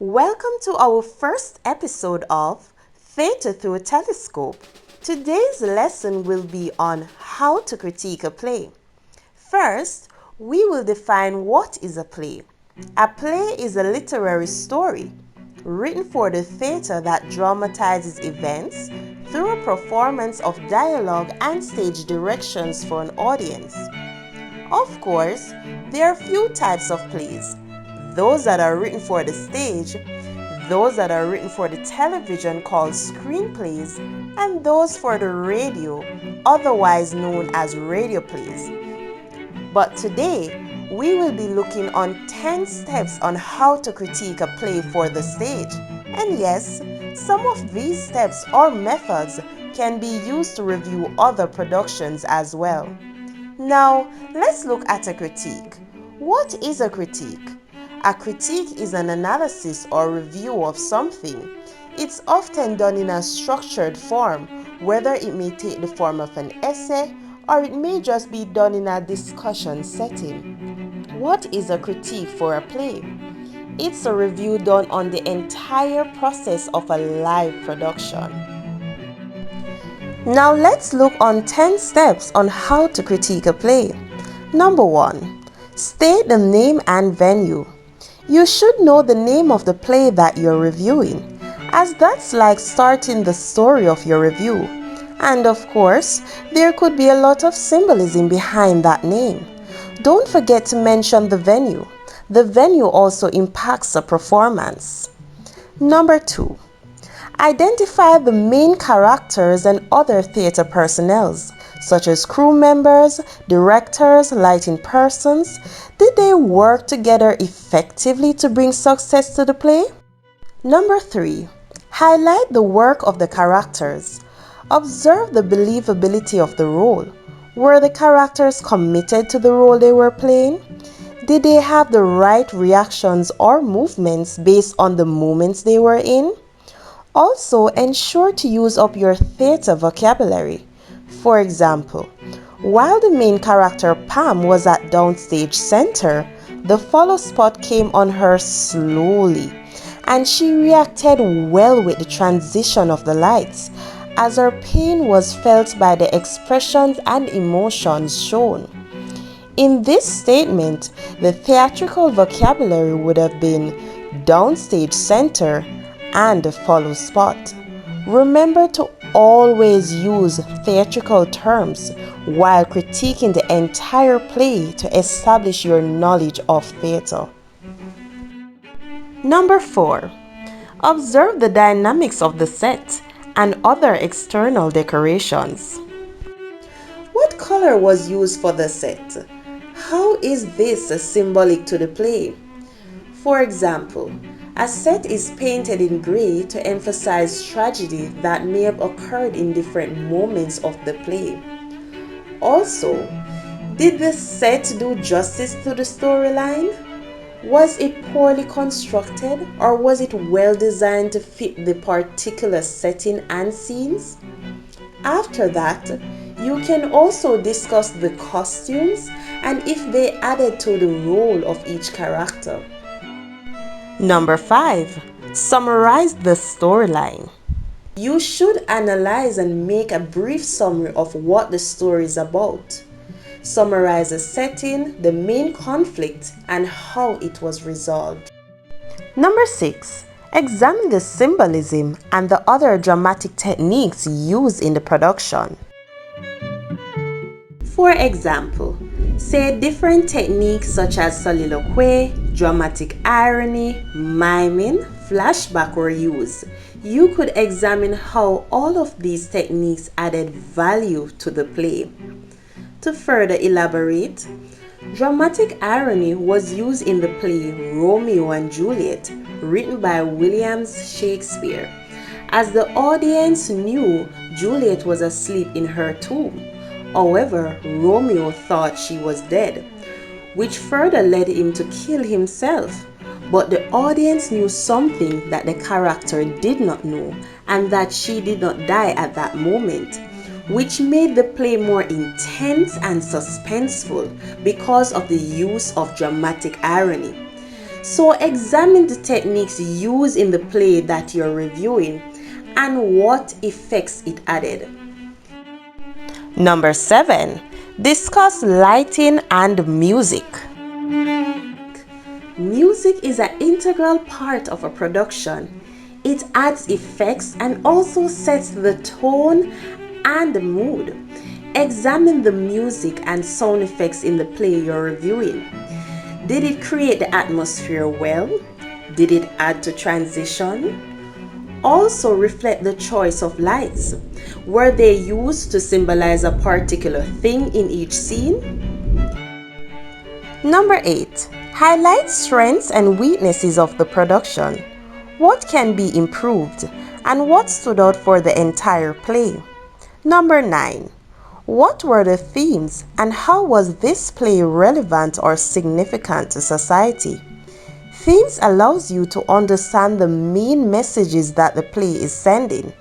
Welcome to our first episode of Theatre Through a Telescope. Today's lesson will be on how to critique a play. First, we will define what is a play. A play is a literary story written for the theatre that dramatizes events through a performance of dialogue and stage directions for an audience. Of course, there are few types of plays. Those that are written for the stage, those that are written for the television called screenplays, and those for the radio, otherwise known as radio plays. But today, we will be looking on 10 steps on how to critique a play for the stage. And yes, some of these steps or methods can be used to review other productions as well. Now, let's look at a critique. What is a critique? A critique is an analysis or review of something. It's often done in a structured form, whether it may take the form of an essay or it may just be done in a discussion setting. What is a critique for a play? It's a review done on the entire process of a live production. Now let's look on 10 steps on how to critique a play. Number 1. State the name and venue. You should know the name of the play that you're reviewing, as that's like starting the story of your review. And of course, there could be a lot of symbolism behind that name. Don't forget to mention the venue. The venue also impacts the performance. Number 2. Identify the main characters and other theatre personnel, such as crew members, directors, lighting persons. Did they work together effectively to bring success to the play? Number 3. Highlight the work of the characters. Observe the believability of the role. Were the characters committed to the role they were playing? Did they have the right reactions or movements based on the moments they were in? Also, ensure to use up your theatre vocabulary. For example, while the main character Pam was at downstage center, the follow spot came on her slowly, and she reacted well with the transition of the lights, as her pain was felt by the expressions and emotions shown. In this statement, the theatrical vocabulary would have been downstage center and follow spot. Remember to always use theatrical terms while critiquing the entire play to establish your knowledge of theater. Number 4. Observe the dynamics of the set and other external decorations. What color was used for the set? How is this symbolic to the play? For example, a set is painted in gray to emphasize tragedy that may have occurred in different moments of the play. Also, did the set do justice to the storyline? Was it poorly constructed, or was it well designed to fit the particular setting and scenes? After that, you can also discuss the costumes and if they added to the role of each character. Number 5. Summarize the storyline. You should analyze and make a brief summary of what the story is about. Summarize the setting, the main conflict, and how it was resolved. Number 6. Examine the symbolism and the other dramatic techniques used in the production. For example, say different techniques such as soliloquy, dramatic irony, miming, flashback were used. You could examine how all of these techniques added value to the play. To further elaborate, dramatic irony was used in the play Romeo and Juliet, written by William Shakespeare, as the audience knew Juliet was asleep in her tomb. However, Romeo thought she was dead, which further led him to kill himself. but the audience knew something that the character did not know, and that she did not die at that moment, which made the play more intense and suspenseful because of the use of dramatic irony. So examine the techniques used in the play that you're reviewing and what effects it added. Number 7. Discuss lighting and music. Music is an integral part of a production. It adds effects and also sets the tone and the mood. Examine the music and sound effects in the play you're reviewing. Did it create the atmosphere well? Did it add to transition? Also reflect the choice of lights. Were they used to symbolize a particular thing in each scene? Number 8. Highlight strengths and weaknesses of the production. What can be improved and what stood out for the entire play? Number 9. What were the themes and how was this play relevant or significant to society? Themes allows you to understand the main messages that the play is sending.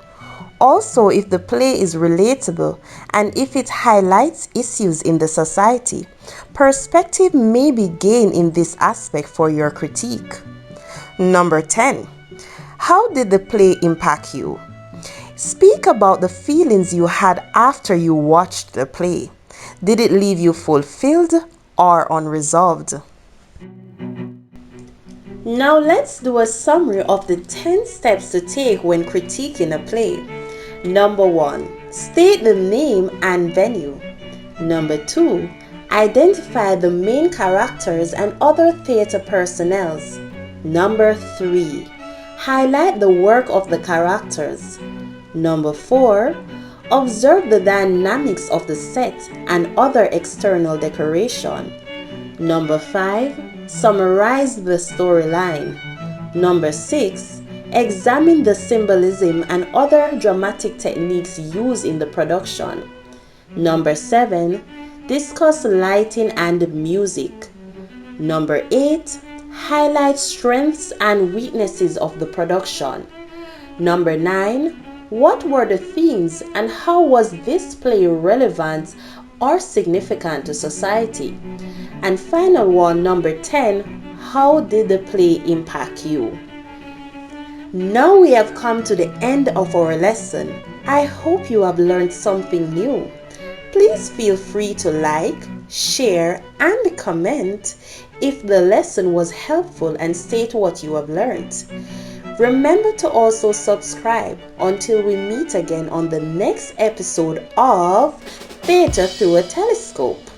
Also, if the play is relatable and if it highlights issues in the society, perspective may be gained in this aspect for your critique. Number 10. How did the play impact you? Speak about the feelings you had after you watched the play. Did it leave you fulfilled or unresolved? Now let's do a summary of the 10 steps to take when critiquing a play. Number 1. State the name and venue. Number 2. Identify the main characters and other theater personnel. Number 3. Highlight the work of the characters. Number 4. Observe the dynamics of the set and other external decoration. Number 5. Summarize the storyline. Number 6. Examine the symbolism and other dramatic techniques used in the production. Number 7. Discuss lighting and music. Number 8. Highlight strengths and weaknesses of the production. Number 9. What were the themes and how was this play relevant or significant to society? And final one, number 10, how did the play impact you? Now we have come to the end of our lesson. I hope you have learned something new. Please feel free to like, share, and comment if the lesson was helpful and state what you have learned. Remember to also subscribe until we meet again on the next episode of Theater Through a Telescope.